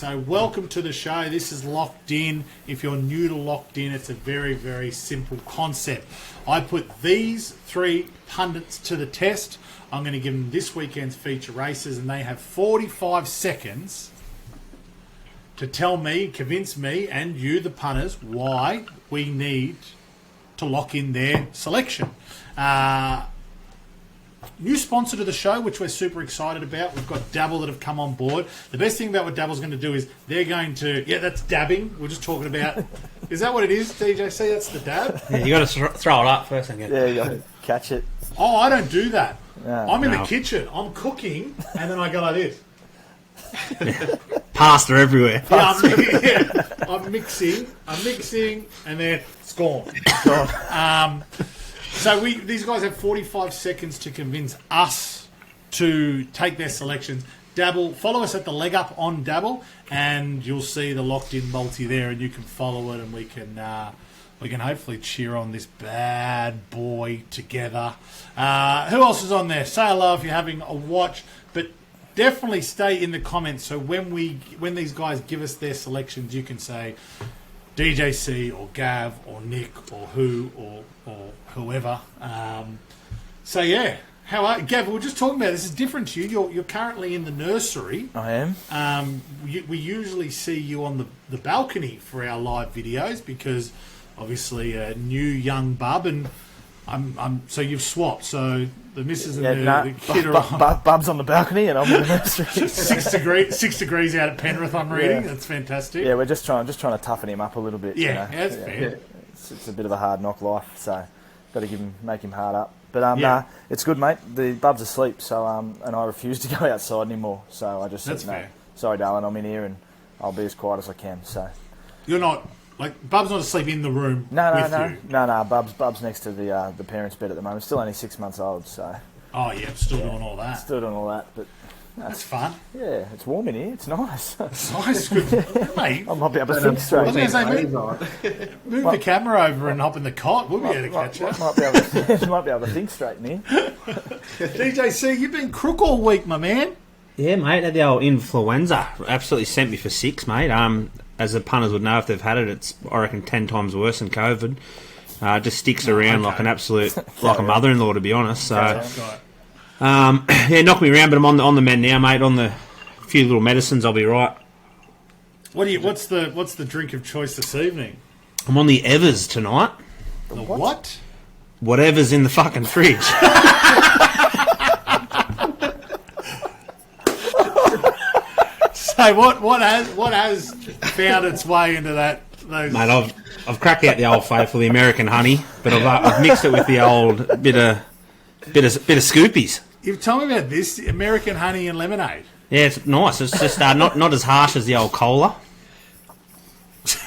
So welcome to the show. This is Locked In. If you're new to Locked In, it's a very, very simple concept. I put these three pundits to the test. I'm going to give them this weekend's feature races, and they have 45 seconds to tell me, convince me, and you, the punters, why we need to lock in their selection. New sponsor to the show, which we're super excited about. We've got Dabble that have come on board. The best thing about what Dabble's going to do is they're going to... Yeah, that's dabbing. We're just talking about... Is that what it is, DJC? That's the dab? Yeah, you got to throw it up first and get... Yeah, you got to catch it. Oh, I don't do that. No. I'm in the kitchen. I'm cooking, and then I go like this. Pasta everywhere. Yeah, I'm mixing, and then it's gone. So these guys have 45 seconds to convince us to take their selections. Dabble, follow us at the leg up on Dabble, and you'll see the locked in multi there, and you can follow it, and we can hopefully cheer on this bad boy together. Who else is on there? Say hello if you're having a watch, but definitely stay in the comments. So when these guys give us their selections, you can say DJC or Gav or Nick or who or whoever. So yeah, how are Gav? We were just talking about this. Is different to you. You're currently in the nursery. I am. We usually see you on the balcony for our live videos because obviously a new young bub, and so you've swapped. So the missus and the kid are Bub's on the balcony and I'm in the nursery. 6 degrees out at Penrith. I'm reading. That's fantastic. Yeah, we're just trying to toughen him up a little bit. Yeah, you know? that's fair. It's a bit of a hard knock life, so got to make him hard up. But it's good, mate. The bub's asleep, so and I refuse to go outside anymore. So I just said, no, sorry, darling, I'm in here and I'll be as quiet as I can. So you're not like Bub's not asleep in the room. No. Bub's next to the parents' bed at the moment. Still only 6 months old, so. Oh yeah, still doing all that. Still doing all that, but. That's fun. Yeah, it's warm in here. It's nice. It's nice, good, mate. I might be able to think straight. I was going to say, move the camera over and hop in the cot. We'll be able to catch it. Might be able to think straight in here. DJC, you've been crook all week, my man. Yeah, mate. Had the old influenza. Absolutely sent me for 6, mate. As the punters would know if they've had it, it's I reckon 10 times worse than COVID. Just sticks around like an absolute like a mother-in-law, to be honest. So. Yeah, knock me around, but I'm on the mend now, mate. On the few little medicines, I'll be right. What's the drink of choice this evening? I'm on the Evers tonight. The what? Whatever's in the fucking fridge. So what has found its way into that? Those... Mate, I've cracked out the old faithful, the American honey, but I've mixed it with the old bit of Scoopies. You've told me about this, American honey and lemonade. Yeah, it's nice. It's just not as harsh as the old cola. It's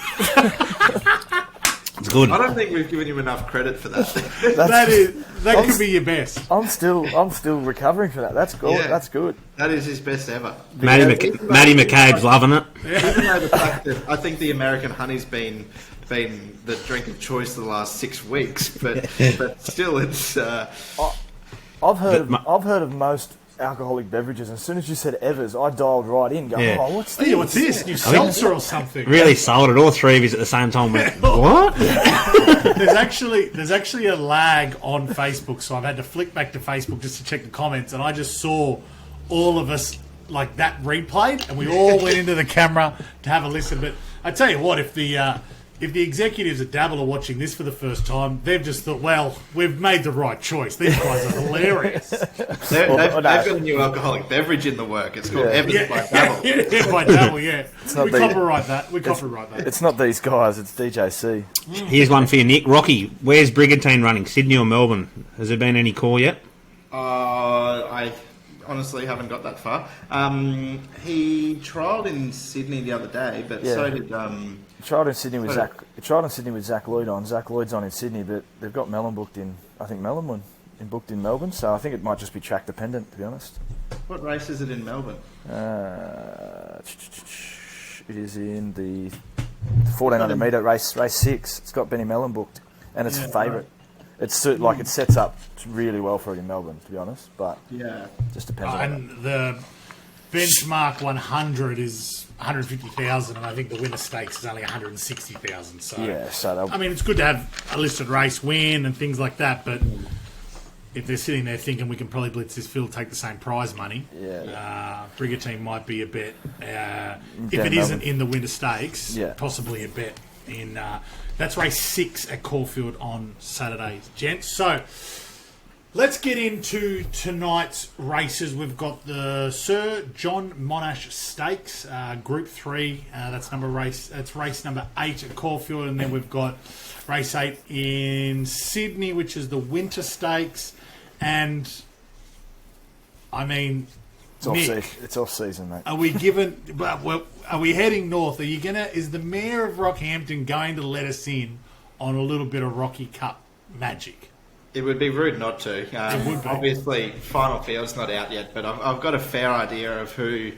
good. I don't think we've given you enough credit for that. that could be your best. I'm still recovering for that. That's good. Yeah, that's good. That is his best ever. Maddie McCabe's loving it. Even though the fact that I think the American honey's been the drink of choice the last 6 weeks, but still, it's. I've heard of most alcoholic beverages, and as soon as you said Evers, I dialed right in. Going, what's this? Yeah, what's this? New seltzer or something? Really sold it. All three of us at the same time. Went, what? There's actually a lag on Facebook, so I've had to flick back to Facebook just to check the comments, and I just saw all of us like that replayed, and we all went into the camera to have a listen. But I tell you what, if the executives at Dabble are watching this for the first time, they've just thought, well, we've made the right choice. These guys are hilarious. They've got a new alcoholic beverage in the work. It's called Evans by Dabble. Yeah, by Dabble, yeah. Copyright that. It's not these guys, it's DJC. Here's one for you, Nick. Rocky, where's Brigantine running? Sydney or Melbourne? Has there been any call yet? I honestly haven't got that far. He trialled in Sydney the other day, but so did... Trialled in Sydney with Zach Lloyd on. Zach Lloyd's on in Sydney, but they've got Melbourne booked in. I think Melbourne booked in Melbourne, so I think it might just be track dependent, to be honest. What race is it in Melbourne? It is in the 1400 metre race 6. It's got Benny Mellon booked, and it's favourite. It's like it sets up really well for it in Melbourne, to be honest. But just depends on the benchmark 100 is 150,000, and I think the winner stakes is only 160,000. So Yeah, so I mean, it's good to have a listed race win and things like that, but if they're sitting there thinking we can probably blitz this field, take the same prize money, Brigantine might be a bet. If it isn't in the winter stakes, possibly a bet in. That's race 6 at Caulfield on Saturday, gents. So let's get into tonight's races. We've got the Sir John Monash Stakes, Group 3. That's race number 8 at Caulfield, and then we've got race 8 in Sydney, which is the Winter Stakes. And I mean, it's off season, mate. are we heading north? Is the Mayor of Rockhampton going to let us in on a little bit of Rocky Cup magic? It would be rude not to. It would be. Obviously, final field's not out yet, but I've got a fair idea of who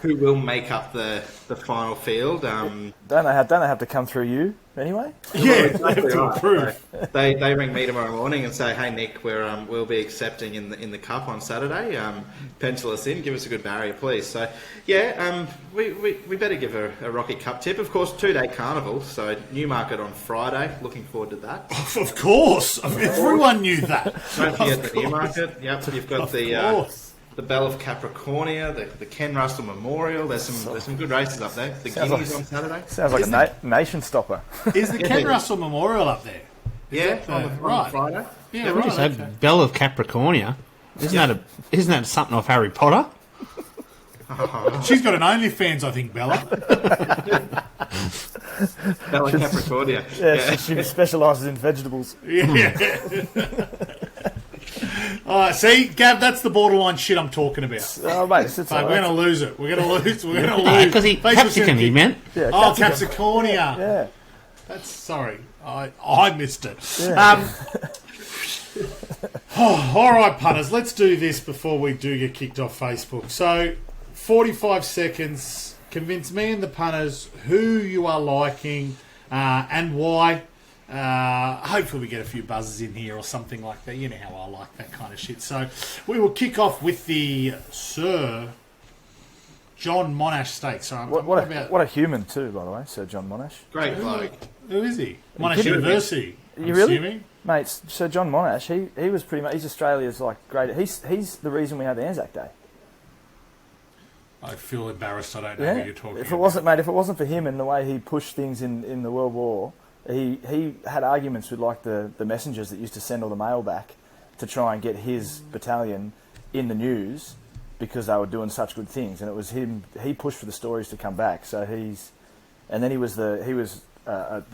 will make up the final field. Don't they have to come through you anyway? Yeah, they have to approve. So they ring me tomorrow morning and say, "Hey Nick, we'll be accepting in the cup on Saturday. Pencil us in, give us a good barrier, please." So we better give a Rocky Cup tip. Of course, 2-day carnival, so Newmarket on Friday. Looking forward to that. Of course, everyone knew that. Don't forget the Newmarket. Yep, you've got the Bell of Capricornia, the Ken Russell Memorial. There's some good races up there. The Guineas on Saturday. Sounds like a nation stopper. Is the Ken Russell Memorial up there? On Friday. Yeah, What right. is that? Bell of Capricornia? Isn't that something off Harry Potter? She's got an OnlyFans, I think, Bella. Bell of Capricornia. Yeah. She specialises in vegetables. Yeah. See, Gav, that's the borderline shit I'm talking about. Oh, mate, We're going to lose it. We're going to lose. Because Capsicum, he meant. Yeah, Capsicornia. Yeah. That's sorry. I missed it. Yeah. All right, punters, let's do this before we do get kicked off Facebook. So, 45 seconds. Convince me and the punters who you are liking and why. Hopefully we get a few buzzers in here or something like that. You know how I like that kind of shit. So, we will kick off with the Sir John Monash Stakes. So what a human too, by the way, Sir John Monash. Great bloke. Who is he? Monash University. You really? Mate, Sir John Monash, he was pretty much, he's Australia's great. He's the reason we had the Anzac Day. I feel embarrassed. I don't know who you're talking about. If it wasn't for him and the way he pushed things in the World War, he had arguments with the messengers that used to send all the mail back to try and get his battalion in the news because they were doing such good things, and it was him. He pushed for the stories to come back. So he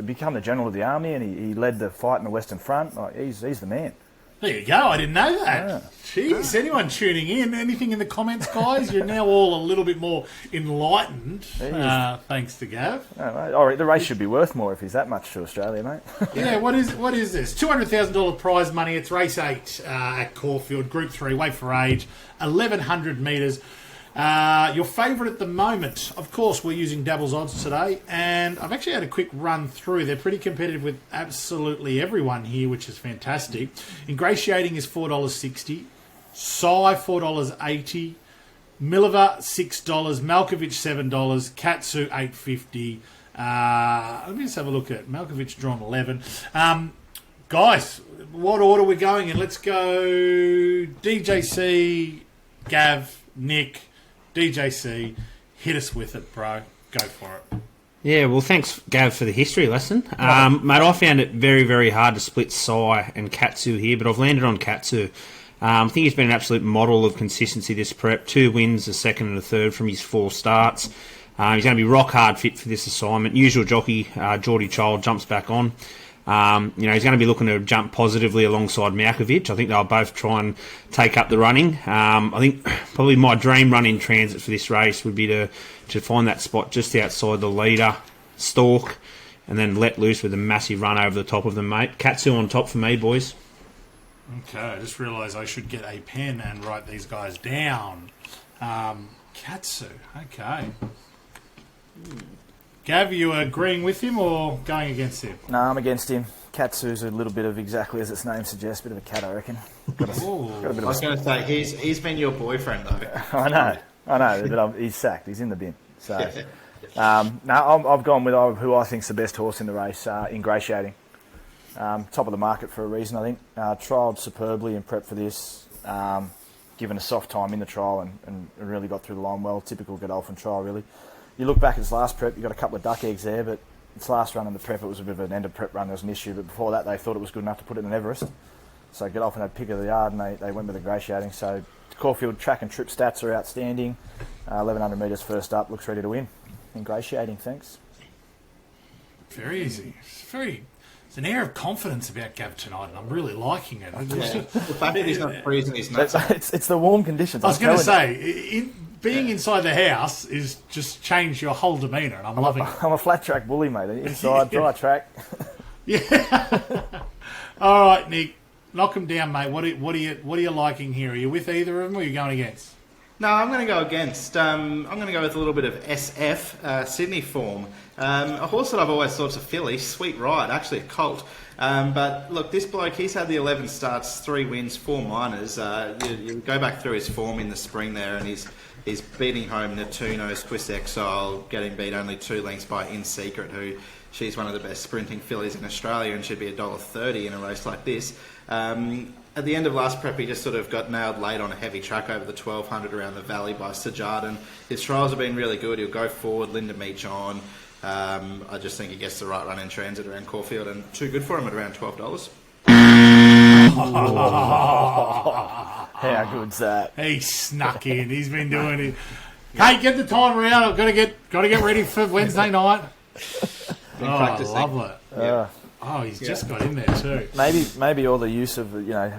become the general of the army, and he led the fight in the Western Front. He's the man. There you go. I didn't know that. Yeah. Jeez, anyone tuning in? Anything in the comments, guys? You're now all a little bit more enlightened, thanks to Gav. The race should be worth more if he's that much to Australia, mate. Yeah, what is this? $200,000 prize money. It's race 8 at Caulfield, Group 3, weight for age, 1,100 metres. Your favourite at the moment, of course, we're using Dabble's odds today, and I've actually had a quick run through. They're pretty competitive with absolutely everyone here, which is fantastic. Ingratiating is $4.60, Psy $4.80, Milliver $6, Malkovich $7, Katsu $8.50. Let me just have a look at Malkovich drawn 11. Guys, what order we're going in? Let's go DJC, Gav, Nick. DJC, hit us with it, bro. Go for it. Yeah, well, thanks, Gav, for the history lesson. Mate, I found it very, very hard to split Sai and Katsu here, but I've landed on Katsu. I think he's been an absolute model of consistency this prep. 2 wins, a second and a third from his 4 starts. He's going to be rock hard fit for this assignment. Usual jockey, Geordie Child, jumps back on. He's going to be looking to jump positively alongside Malkovich. I think they'll both try and take up the running. I think probably my dream run in transit for this race would be to find that spot just outside the leader, stalk, and then let loose with a massive run over the top of them, mate. Katsu on top for me, boys. Okay, I just realised I should get a pen and write these guys down. Katsu, okay. Gav, are you agreeing with him or going against him? No, I'm against him. Katsu's a little bit of exactly as its name suggests, bit of a cat, I reckon. I was going to say, he's been your boyfriend, though. I know. I know, but he's sacked. He's in the bin. So, I've gone with who I think's the best horse in the race, Ingratiating. Top of the market for a reason, I think. Trialled superbly in prep for this. Given a soft time in the trial and really got through the line well. Typical Godolphin trial, really. You look back at its last prep, you got a couple of duck eggs there, but its last run in the prep, it was a bit of an end of prep run. There was an issue, but before that, they thought it was good enough to put it in Everest. So Godolphin had pick of the yard, and they went with Ingratiating. So Caulfield track and trip stats are outstanding. 1,100 metres first up, looks ready to win. Ingratiating, thanks. Very easy. It's an air of confidence about Gav tonight, and I'm really liking it. The fact that he's not freezing his nuts. It's the warm conditions. I was going to say, being inside the house is just changed your whole demeanour, and I'm loving it. I'm a flat track bully, mate. Inside, dry track. Yeah. All right, Nick, knock him down, mate. What are you liking here? Are you with either of them, or are you going against? No, I'm going to go against. I'm going to go with a little bit of SF, Sydney form. A horse that I've always thought's a filly, Sweet Ride, actually a colt. But look, this bloke, he's had the 11 starts, 3 wins, 4 minors. You go back through his form in the spring there, and he's beating home Natuno's Twist Exile, getting beat only 2 lengths by In Secret, who she's one of the best sprinting fillies in Australia and should be $1.30 in a race like this. At the end of last prep, he just sort of got nailed late on a heavy track over the 1200 around the valley by Sajardin. His trials have been really good. He'll go forward, Linda Meach on. I just think he gets the right run in transit around Caulfield, and too good for him at around $12. How good's that? He snuck in. He's been doing it. Hey, get the timer out. I've got to get ready for Wednesday night. Lovely. Yeah. Oh, he's just got in there too. Maybe all the use of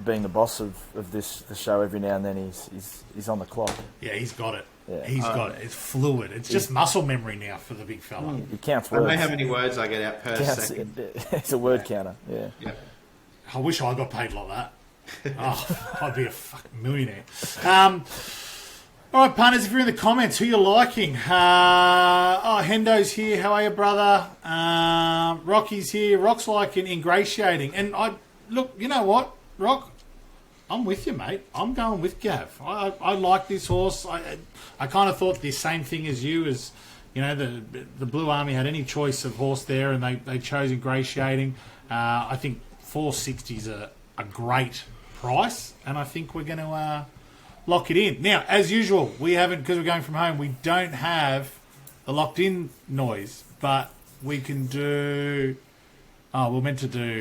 being the boss of the show every now and then he's on the clock. Yeah, he's got it. Yeah. He's got it. It's fluid. It's just muscle memory now for the big fella. He counts I words. know how many words I get out per second. It's a word counter. Yeah. I wish I got paid like that. Oh, I'd be a fucking millionaire. All right, punters, if you're in the comments, who you liking? Hendo's here. How are you, brother? Rocky's here. Rock's liking Ingratiating. And look, you know what, Rock? I'm with you, mate. I'm going with Gav. I like this horse. I kind of thought the same thing as you, as the Blue Army had any choice of horse there, and they chose Ingratiating. I think 460 is a great price, and I think we're going to lock it in. Now, as usual, we haven't, because we're going from home, we don't have the locked in noise, but we can do. We're meant to do.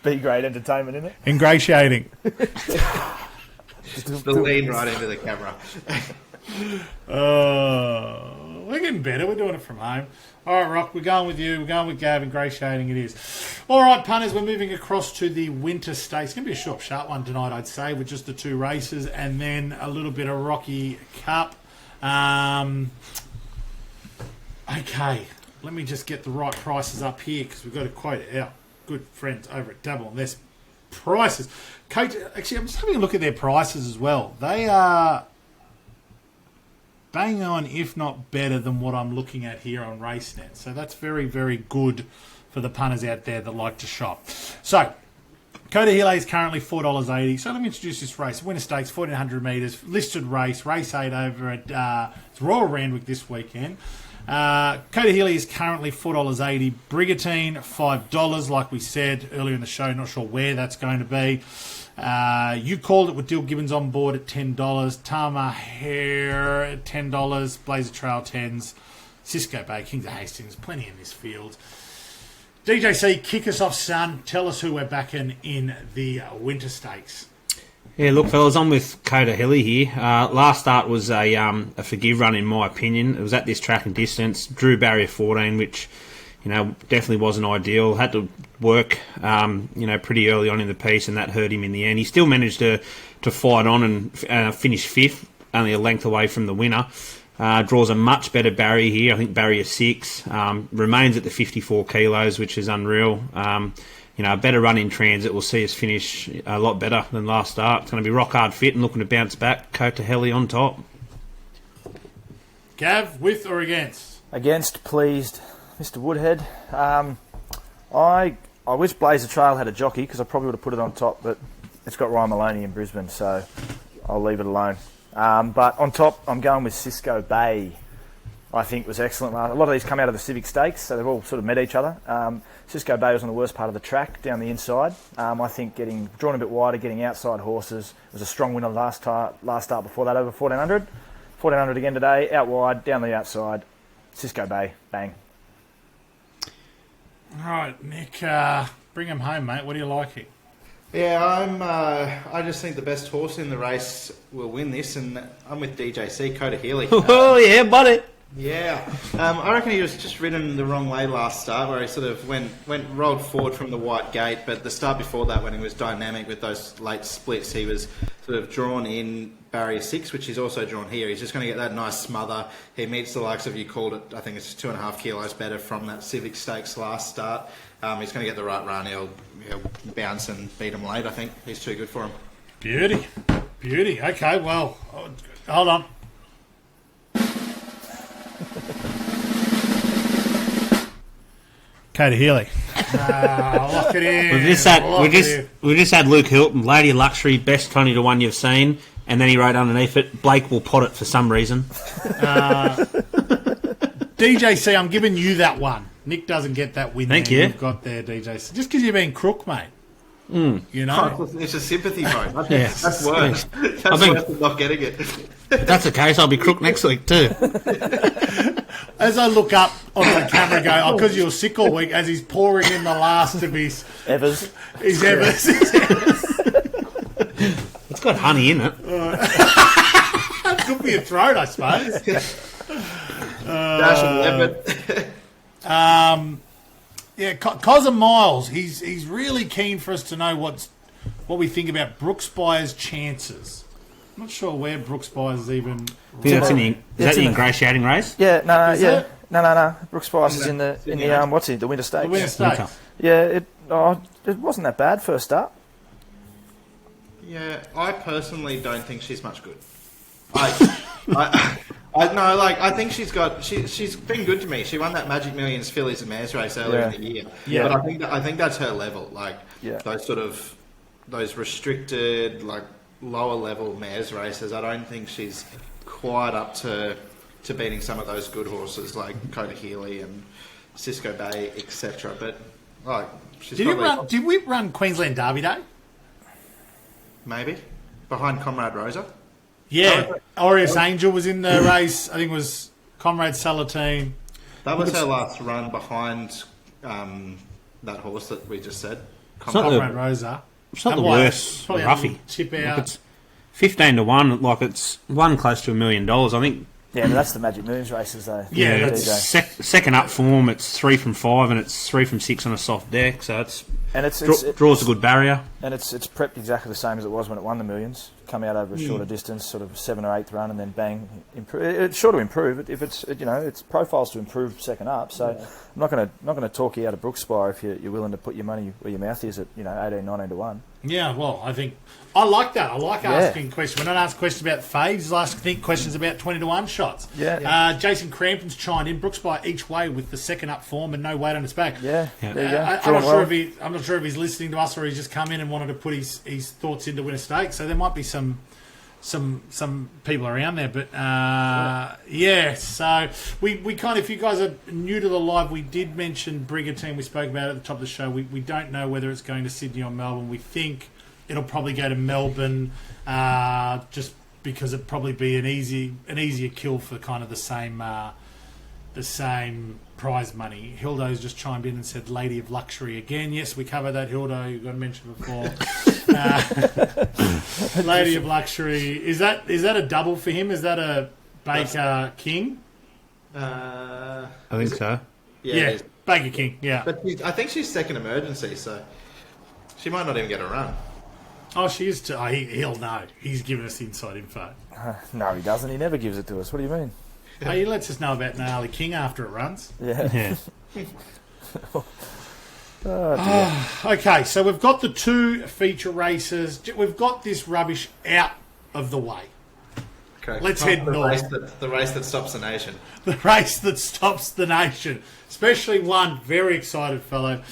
B grade entertainment, isn't it? Ingratiating. The lead right into the camera. We're getting better. We're doing it from home. All right, Rock, we're going with you. We're going with Gav. Ingratiating it is. All right, punters, we're moving across to the Winter Stakes. It's going to be a short, sharp one tonight, I'd say, with just the 2 races and then a little bit of Rocky Cup. Okay, let me just get the right prices up here because we've got to quote our good friends over at Dabble, and there's prices. Coach, actually, I'm just having a look at their prices as well. They are bang on, if not better, than what I'm looking at here on RaceNet. So that's very, very good for the punters out there that like to shop. So, Coda Hill is currently $4.80. So let me introduce this race. Winter Stakes, 1,400 metres, listed race 8 over at it's Royal Randwick this weekend. Coda Hill is currently $4.80. Brigantine, $5, like we said earlier in the show. Not sure where that's going to be. You called it with Dill Gibbons on board at $10. Tama Hare at $10. Blazer Trail 10s. Cisco Bay, Kings of Hastings, plenty in this field. DJC, kick us off, son. Tell us who we're backing in the Winter Stakes. Yeah, look, fellas, I'm with Coda Hilly here. Last start was a forgive run, in my opinion. It was at this track and distance. Drew barrier 14, which, definitely wasn't ideal. Had to work, pretty early on in the piece, and that hurt him in the end. He still managed to fight on and finish 5th, only a length away from the winner. Draws a much better barrier here. I think barrier 6. Remains at the 54 kilos, which is unreal. A better run in transit will see us finish a lot better than last start. It's going to be rock hard fit and looking to bounce back. Kota Heli on top. Gav, with or against? Against, pleased, Mr. Woodhead. I wish Blazer Trail had a jockey because I probably would have put it on top, but it's got Ryan Maloney in Brisbane, so I'll leave it alone. But on top, I'm going with Cisco Bay. I think was excellent. A lot of these come out of the Civic Stakes, so they've all sort of met each other. Cisco Bay was on the worst part of the track, down the inside. I think getting drawn a bit wider, getting outside horses. It was a strong winner last start before that, over 1400. 1400 again today, out wide, down the outside. Cisco Bay, bang. All right, Nick, bring him home, mate. What do you like here? Yeah, I just think the best horse in the race will win this, and I'm with DJC, Coda Healy. Oh, yeah, buddy. Yeah, I reckon he was just ridden the wrong way last start, where he sort of rolled forward from the white gate. But the start before that, when he was dynamic with those late splits, he was sort of drawn in barrier 6, which he's also drawn here. He's just going to get that nice smother. He meets the likes of, you called it, I think it's 2.5 kilos better from that Civic Stakes last start. He's going to get the right run. He'll bounce and beat him late. I think he's too good for him. Beauty. Okay, well, hold on. Coda Healy. Lock it in. We've just had Luke Hilton, Lady of Luxury, best 20 to 1 you've seen, and then he wrote underneath it, Blake will pot it for some reason. DJC, I'm giving you that one. Nick doesn't get that win. Thank you. You've got there, DJC. Just because you've been crook, mate. You know, it's a sympathy vote. Yes. That's worse. That's worse than not getting it. If that's the case, I'll be crook next week too. as I look up on the camera, and go, because you're sick all week, as he's pouring in the last of his Evers. His Evers. It's got honey in it. Good for your throat, I suppose. Dash and lemon. Yeah, Cousin Miles, he's really keen for us to know what we think about Brooks Byers' chances. I'm not sure where Brooks Byers is even. Is that the ingratiating race? Yeah, no. Brooks Byers is in the the Winter Stakes. The Winter Stakes. Yeah, it wasn't that bad first start. Yeah, I personally don't think she's much good. I think she's been good to me. She won that Magic Millions Fillies and Mares race earlier in the year. Yeah. But I think that's her level. Those restricted, lower level mares races. I don't think she's quite up to beating some of those good horses like Coda Healy and Cisco Bay, etc. But she's Did we run Queensland Derby Day? Maybe behind Comrade Rosa. Yeah, Aureus Angel was in the race. I think it was Comrade Salatine. That was her last run behind that horse that we just said. Comrade Rosa. It's not the worst roughie. Chip out. It's 15 to 1. It's won close to $1 million. I think. Yeah, but that's the Magic Millions races, though. Yeah, it's second up form. It's 3 from 5 and it's 3 from 6 on a soft deck. So it draws a good barrier. And it's prepped exactly the same as it was when it won the Millions. Come out over a shorter distance, sort of 7th or 8th run, and then bang, improve. It's sure to improve. If it's profiles to improve second up. So I'm not going to talk you out of Brooks Spire if you're willing to put your money where your mouth is at 18, 19 to 1. Yeah, well, I think I like that. I like asking questions. We don't ask questions about fades. I ask questions about 20 to 1 shots. Yeah. Jason Crampton's chimed in. Brooks by each way with the second up form and no weight on its back. Yeah. There you go. I'm not sure if he's listening to us or he's just come in and wanted to put his thoughts into Winner Stakes. So there might be some people around there, but so we kind of, if you guys are new to the live, we did mention Brigantine. We spoke about it at the top of the show. We don't know whether it's going to Sydney or Melbourne. We think it'll probably go to Melbourne, just because it'd probably be an easier kill for kind of the same prize money. Hildo's just chimed in and said Lady of Luxury again. Yes, we covered that, Hildo. You got to mention before. Lady of Luxury. Is that a double for him? Is that a Baker King? I think so. Yeah, Baker King. Yeah, but I think she's second emergency, so she might not even get a run. Oh, she is. He'll know. He's giving us inside info. No, he doesn't. He never gives it to us. What do you mean? He lets us know about Gnarly King after it runs. Yeah. Okay, so we've got the 2 feature races. We've got this rubbish out of the way. Okay. Let's head north. The race that stops the nation. The race that stops the nation. Especially one very excited fellow.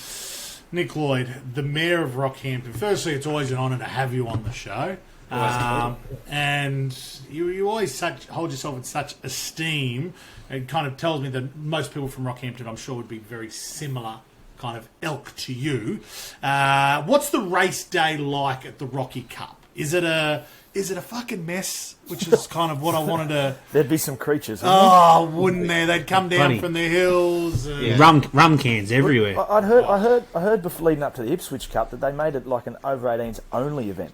Nick Lloyd, the Mayor of Rockhampton. Firstly, it's always an honour to have you on the show. And you always hold yourself in such esteem. It kind of tells me that most people from Rockhampton, I'm sure, would be very similar kind of ilk to you. What's the race day like at the Rocky Cup? Is it a fucking mess? Which is kind of what I wanted to... There'd be some creatures. Wouldn't there? they'd come down from the hills. Rum cans everywhere. I heard before leading up to the Ipswich Cup that they made it like an over 18s only event.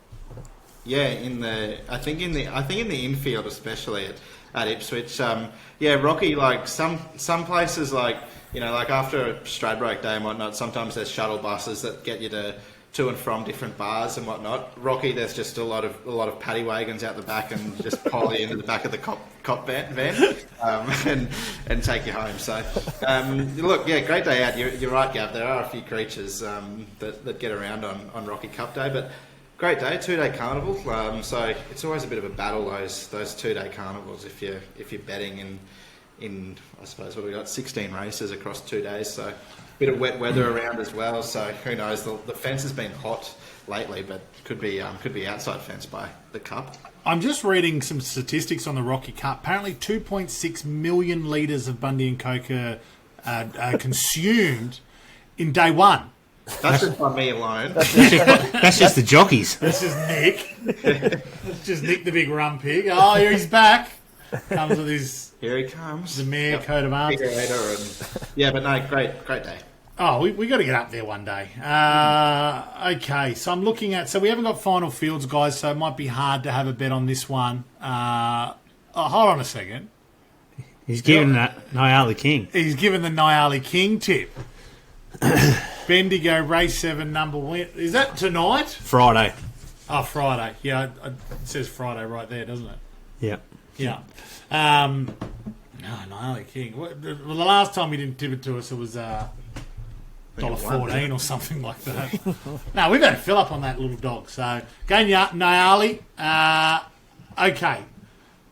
Yeah, I think in the infield especially at Ipswich. Rocky, like some places, like, you know, like after a Stradbroke Day and whatnot, sometimes there's shuttle buses that get you to and from different bars and whatnot. Rocky, there's just a lot of paddy wagons out the back and just pile you into the back of the cop van and take you home. So look, yeah, great day out. You're right, Gav. There are a few creatures that get around on Rocky Cup Day, but great day, 2-day carnival. So it's always a bit of a battle, those 2-day carnivals, if you're betting in I suppose what we got 16 races across 2 days. So a bit of wet weather around as well. So who knows? The fence has been hot lately, but could be outside fence by the Cup. I'm just reading some statistics on the Rocky Cup. Apparently, 2.6 million litres of Bundy and Coke are consumed in day one. That's just by me alone. That's just the jockeys. That's just Nick. That's just Nick the big rum pig. Oh, here he's back. Comes with his... Here he comes. The mayor coat of arms. Yeah, but no, great day. Oh, we got to get up there one day. Okay, so I'm looking at... So we haven't got final fields, guys, so it might be hard to have a bet on this one. Hold on a second. He's giving that Nyali King. He's given the Nyali King tip. Bendigo, race 7, number 1. Is that tonight? Friday. Oh, Friday. Yeah, it says Friday right there, doesn't it? Yeah. Yeah. No, Nyali King. The last time he didn't tip it to us, it was $1.14 or something like that. No, we've had a fill up on that little dog. So, go Nyali. Okay.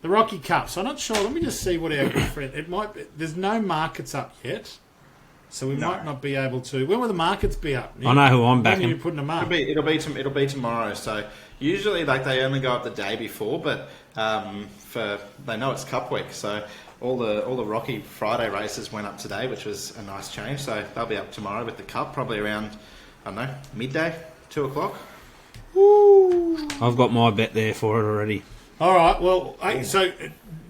The Rocky Cup. So I'm not sure. Let me just see what our good friend... It might be, there's no markets up yet. So we might not be able to... When will the markets be up? I know who I'm backing. When are you putting them up? It'll be tomorrow. So usually, like, they only go up the day before, but they know it's Cup week. So all the Rocky Friday races went up today, which was a nice change. So they'll be up tomorrow with the Cup, probably around, I don't know, midday, 2 o'clock. Woo. I've got my bet there for it already. All right. Well, so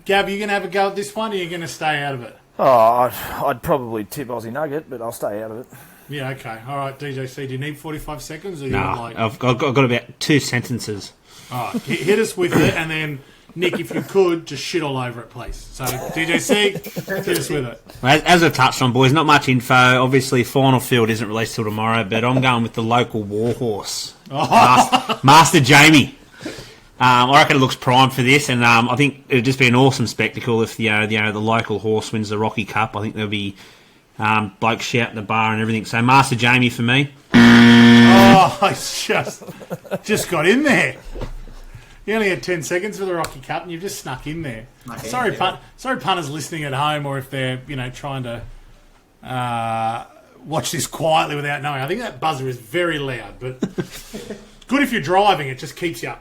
Gav, you going to have a go at this one, or are you going to stay out of it? Oh, I'd probably tip Aussie Nugget, but I'll stay out of it. Yeah, okay. All right, DJC, do you need 45 seconds? Or I've got about 2 sentences. All right, hit us with it, and then, Nick, if you could, just shit all over it, please. So, DJC, hit us with it. As I touched on, boys, not much info. Obviously, final field isn't released till tomorrow, but I'm going with the local warhorse, Master Jamie. I reckon it looks primed for this, and I think it'd just be an awesome spectacle if the local horse wins the Rocky Cup. I think there'll be blokes shouting the bar and everything. So Master Jamie for me. Oh, it's just got in there. You only had 10 seconds for the Rocky Cup, and you've just snuck in there. Sorry, punters listening at home, or if they're trying to watch this quietly without knowing. I think that buzzer is very loud, but. Good if you're driving, it just keeps you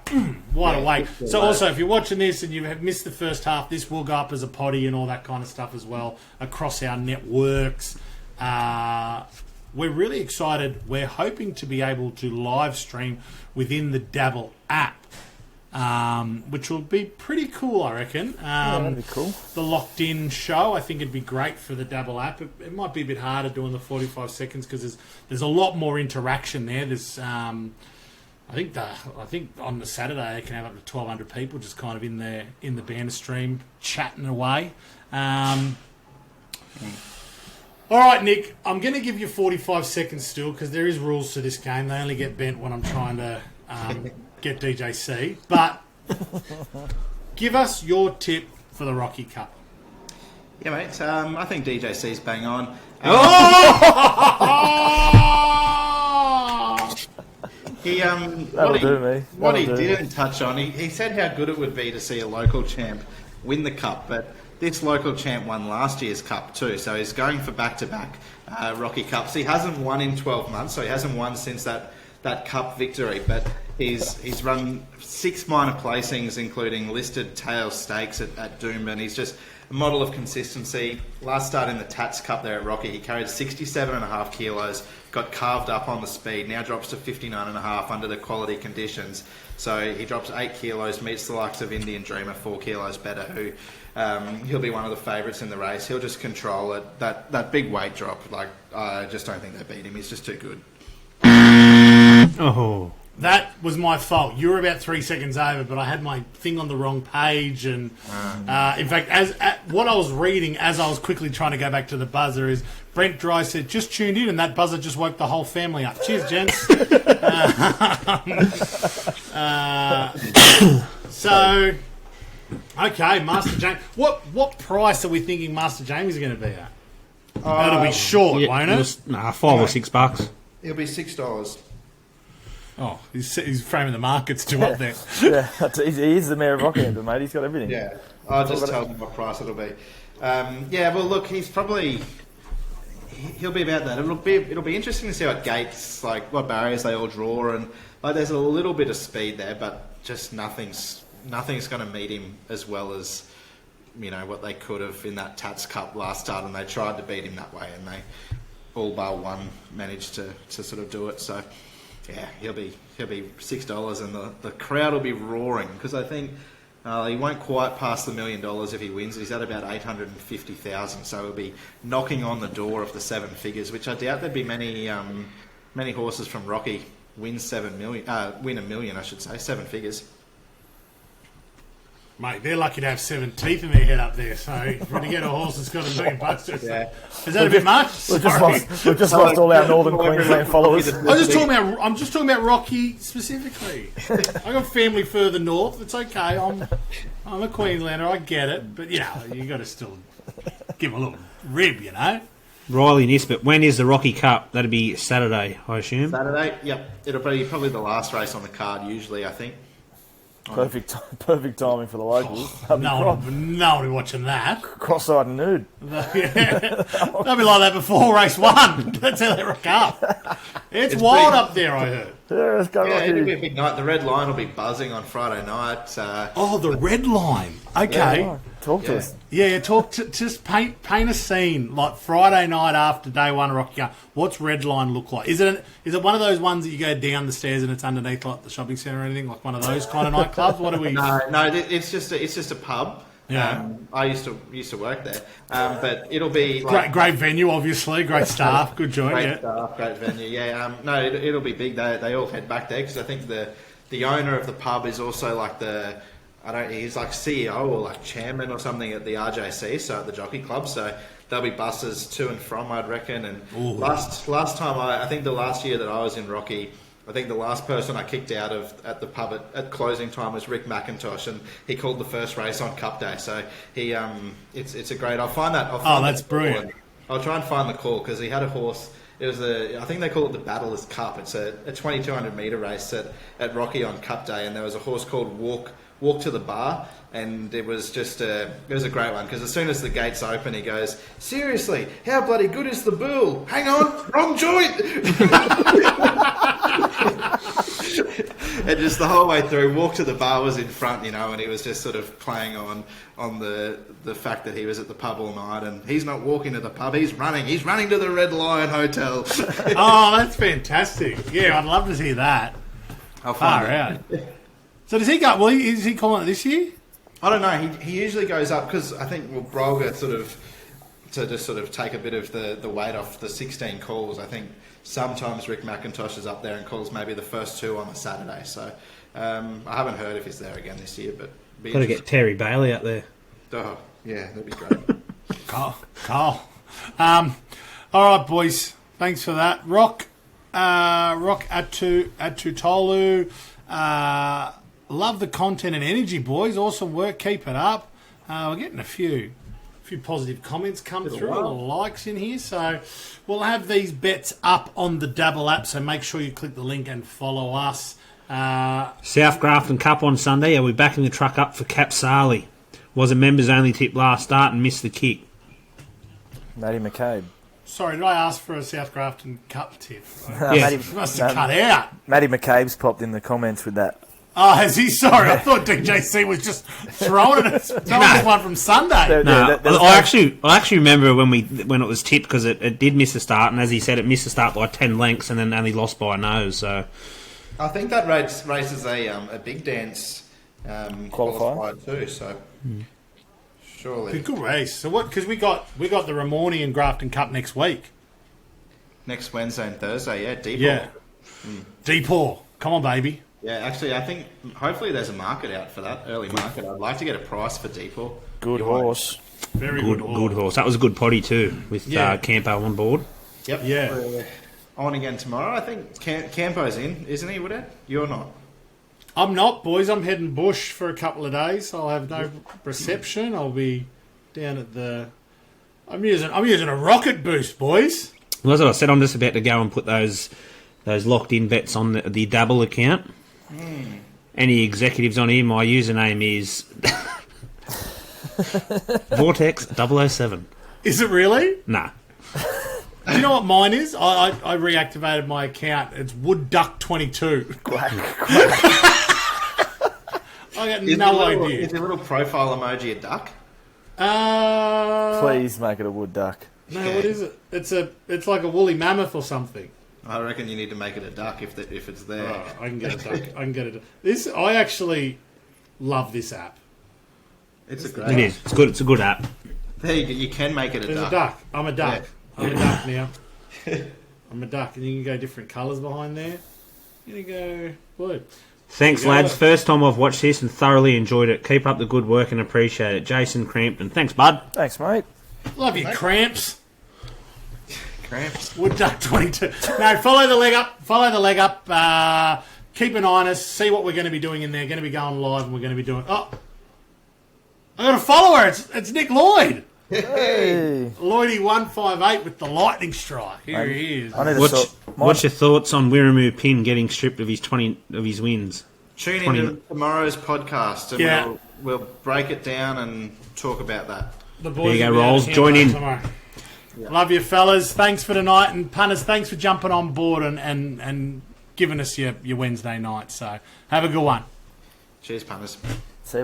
wide awake. So also, if you're watching this and you have missed the first half, this will go up as a potty and all that kind of stuff as well across our networks. We're really excited. We're hoping to be able to live stream within the Dabble app, which will be pretty cool, I reckon. That'd be cool. The locked-in show, I think it'd be great for the Dabble app. It might be a bit harder doing the 45 seconds because there's a lot more interaction there. There's... I think on the Saturday they can have up to 1,200 people just kind of in the banner stream chatting away. All right, Nick, I'm going to give you 45 seconds still because there is rules to this game. They only get bent when I'm trying to get DJC. But give us your tip for the Rocky Cup. Yeah, mate. I think DJC's bang on. What he didn't touch on, he said how good it would be to see a local champ win the cup, but this local champ won last year's cup too, so he's going for back-to-back Rocky Cups. He hasn't won in 12 months, so he hasn't won since that cup victory, but he's run 6 minor placings, including listed tail stakes at Doomben. He's just a model of consistency. Last start in the Tats Cup there at Rocky, he carried 67.5 kilos, got carved up on the speed, now drops to 59.5 under the quality conditions. So he drops 8 kilos, meets the likes of Indian Dreamer 4 kilos better, who he'll be one of the favourites in the race. He'll just control it. That big weight drop, I just don't think they beat him. He's just too good. Oh. That was my fault. You were about 3 seconds over, but I had my thing on the wrong page. And in fact, what I was reading as I was quickly trying to go back to the buzzer is Brent Dry said, just tuned in, and that buzzer just woke the whole family up. Cheers, gents. So, okay, Master James. What price are we thinking Master Jamie's going to be at? That'll be short, won't it? $5 or $6. It'll be $6. Oh, he's framing the markets too up there. Yeah, he is the mayor of Rockhampton, mate. He's got everything. Yeah, I'll just tell them what price it'll be. Yeah, well, look, he'll be about that. It'll be interesting to see what gates, what barriers they all draw, and there's a little bit of speed there, but just nothing's going to meet him as well as what they could have in that Tats Cup last start, and they tried to beat him that way, and they all bar one managed to sort of do it. So. Yeah, he'll be $6, and the crowd will be roaring, because I think he won't quite pass the $1 million if he wins. He's at about 850,000, so he'll be knocking on the door of the 7 figures, which I doubt there'd be many horses from Rocky win $1 million, I should say, 7 figures. Mate, they're lucky to have 7 teeth in their head up there, so if we're going to get a horse that's got $1 million yeah. Is that a bit much? We've just lost all our Northern Queensland followers. I'm just talking about Rocky specifically. I got family further north. It's okay. I'm a Queenslander. I get it, but you got to still give him a little rib, Riley Nisbet, when is the Rocky Cup? That'd be Saturday, I assume. Saturday, yep. It'll be probably the last race on the card. Usually, I think. Perfect timing for the locals. No one will be watching that. Cross-eyed and nude. Yeah. They'll be like that before race 1. That's how they rock up. It's wild up there, I heard. Yeah, let's go. It'll be a big night. The red line will be buzzing on Friday night. The red line. Okay. Yeah, talk to us. Yeah, just paint a scene like Friday night after day 1 of Rocky Cup. What's red line look like? Is it one of those ones that you go down the stairs and it's underneath like the shopping centre or anything, like one of those kind of nightclubs? What are we? No, it's just a pub. Yeah. I used to work there, but it'll be great venue, obviously, great staff, good joint, great staff, great venue. Yeah, no, it'll be big. They all head back there because I think the owner of the pub is also he's like CEO or like chairman or something at the RJC, so at the Jockey Club. So there'll be buses to and from, I'd reckon. And last time I think the last year that I was in Rocky, I think the last person I kicked out of at the pub at closing time was Rick McIntosh, and he called the first race on Cup Day. So he it's a great. That's brilliant. I'll try and find the call because he had a horse. It was I think they call it the Battlers Cup. It's a 2,200 metre race at Rocky on Cup Day, and there was a horse called Walk to the Bar, and it was a great one because as soon as the gates open, he goes, "Seriously, how bloody good is the bull? Hang on, wrong joint." And just the whole way through, Walk to the Bar was in front, and he was just sort of playing on the fact that he was at the pub all night, and he's not walking to the pub, he's running to the Red Lion Hotel. Oh, that's fantastic. Yeah, I'd love to see that. I'll find out. So does he go? Well, is he calling it this year? I don't know. He usually goes up because I think Brolga to just take a bit of the weight off the 16 calls. I think sometimes Rick McIntosh is up there and calls maybe the first 2 on a Saturday. So I haven't heard if he's there again this year, but got to get Terry Bailey up there. Oh yeah, that'd be great. Carl. All right, boys. Thanks for that. Rock Atu Tolu. Love the content and energy, boys. Awesome work. Keep it up. We're getting a few positive comments come through. A lot of likes in here. So we'll have these bets up on the Dabble app. So make sure you click the link and follow us. South Grafton Cup on Sunday. Are we backing the truck up for Cap Sarley? Was a members only tip last start and missed the kick. Matty McCabe. Sorry, did I ask for a South Grafton Cup tip? Yeah. Must have cut out. Matty McCabe's popped in the comments with that. Oh, has he? Sorry, I thought DJC was just throwing it. Throwing this one from Sunday. No, I actually remember when it was tipped because it did miss the start, and as he said, it missed the start by 10 lengths and then only lost by a nose. So I think that race is a big dance qualifier too. So surely Good race. So what? Because we got the Ramornie and Grafton Cup next week. next Wednesday and Thursday, yeah, Deep. Yeah, Deepaw. Come on, baby. Yeah, actually, I think hopefully there's a market out for that early market. I'd like to get a price for Deepaw. Good horse. Very good horse. That was a good potty too with Campo on board. Yep. Yeah. We're on again tomorrow. I think Campo's in, isn't he, Woodhead? You're not. I'm not, boys. I'm heading bush for a couple of days. I'll have no reception. I'll be down at the. I'm using a rocket boost, boys. Well, as I said, I'm just about to go and put those locked in bets on the Dabble account. Any executives on here, my username is Vortex 007. Is it really? Nah. Do you know what mine is? I reactivated my account. It's Wood Duck 22. I got no idea. Is the little profile emoji a duck? Please make it a wood duck. No, what is it? It's like a woolly mammoth or something. I reckon you need to make it a duck if it's there. Oh, I can get a duck. I can get it. I actually love this app. It's a It great. is. It's good. It's a good app. There you go. You can make it a There's duck. a duck. I'm a duck. Yeah. I'm a duck now. I'm a duck, and you can go different colours behind there. You can go blue. Thanks, lads. First time I've watched this and thoroughly enjoyed it. Keep up the good work and appreciate it. Jason Crampton. Thanks, bud. Thanks, mate. Love you, cramps. Cramps. Wood Duck 22. No, follow the leg up. Follow the leg up. Keep an eye on us. See what we're going to be doing in there. Going to be going live, and we're going to be doing. Oh, I got a follower. It's Nick Lloyd. Hey. Lloydie158 with the lightning strike. Here he is. I need to What's your thoughts on Wiremu Pin getting stripped of his 20 of his wins? Tune into tomorrow's podcast, and Yeah. we'll break it down and talk about that. The boys There you go, will be Rolls. out of Join here in. tomorrow. Yeah. Love you, fellas. Thanks for tonight. And punters, thanks for jumping on board and giving us your Wednesday night. So have a good one. Cheers, punters. See you.